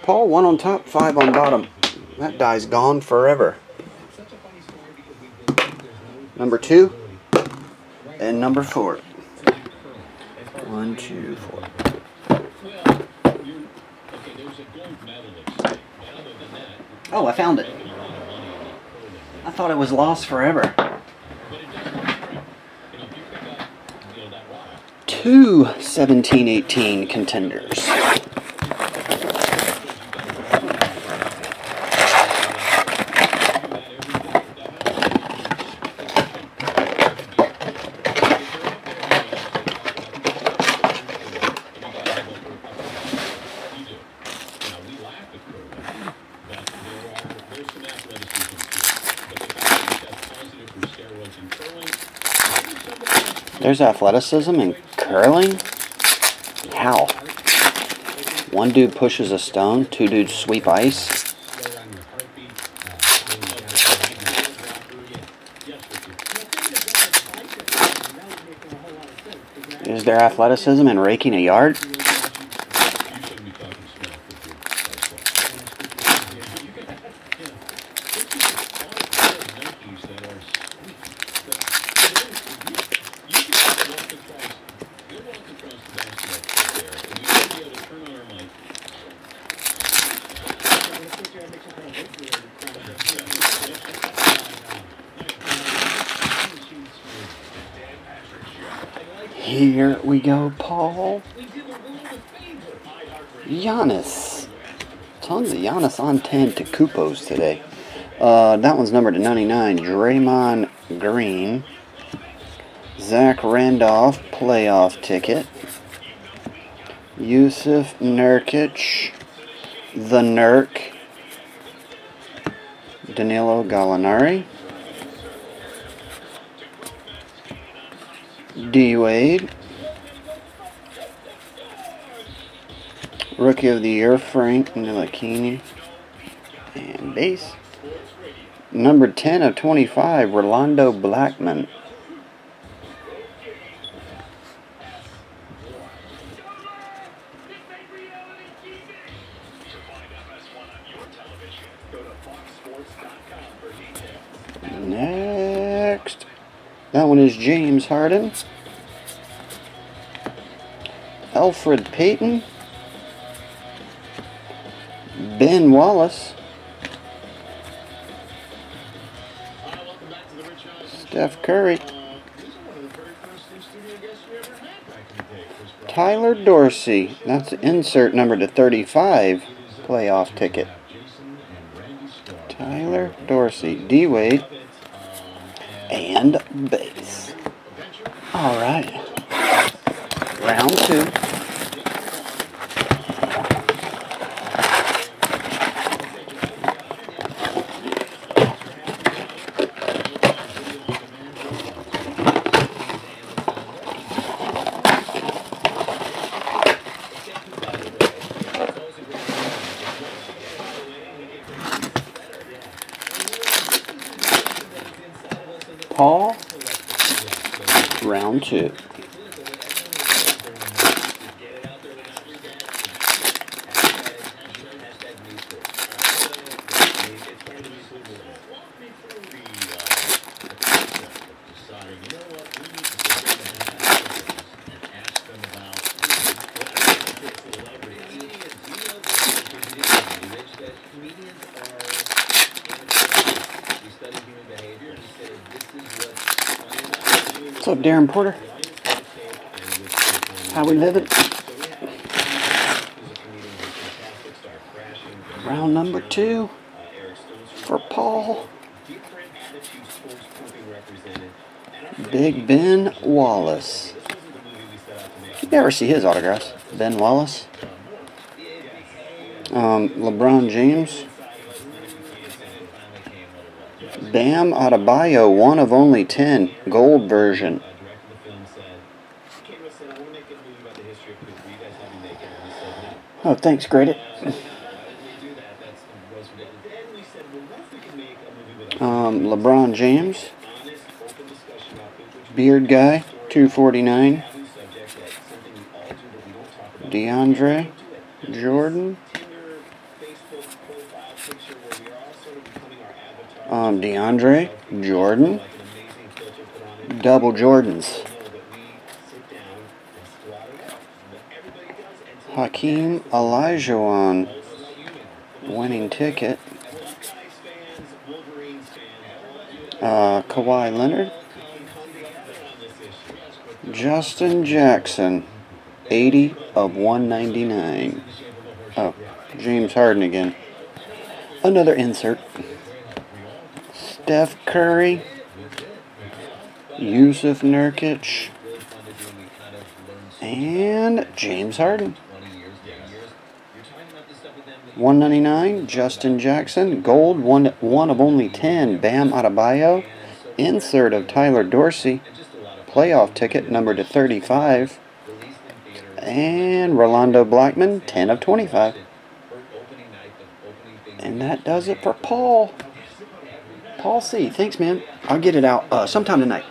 Paul, 1 on top, 5 on bottom. That die's gone forever. Number 2 and number 4. 1, 2, 4. Oh, I found it. I thought it was lost forever. 2 17-18 contenders. There's athleticism in curling? How? 1 dude pushes a stone, 2 dudes sweep ice. Is there athleticism in raking a yard? Here we go, Paul. Giannis. Tons of Giannis on 10 to Kupos today. That one's numbered to 99. Draymond Green. Zach Randolph, playoff ticket. Yusuf Nurkic. The Nurk. Danilo Gallinari. D-Wade. Rookie of the Year, Frank Ntilikina. And base. Number 10 of 25, Rolando Blackman. Next. That one is James Harden. Alfred Payton. Ben Wallace. Steph Curry. Tyler Dorsey. That's insert number to 35. Playoff ticket. Tyler Dorsey. D-Wade. And base. Alright. Round 2. Paul, round 2. What's up, Darren Porter? How we living? Round number 2 for Paul. Big Ben Wallace. You never see his autographs. Ben Wallace. LeBron James. Bam Adebayo, 1 of only 10, gold version. Oh, thanks, grade it. LeBron James. Beard guy, 249. DeAndre Jordan. DeAndre Jordan. Double Jordans. Hakeem Olajuwon. Winning ticket. Kawhi Leonard. Justin Jackson. 80 of 199. Oh, James Harden again. Another insert. Steph Curry. Yusuf Nurkic. And James Harden. 199, Justin Jackson. Gold, one of only 10, Bam Adebayo. Insert of Tyler Dorsey. Playoff ticket, number to 35. And Rolando Blackman, 10 of 25. And that does it for Paul. Paul C. Thanks, man. I'll get it out sometime tonight.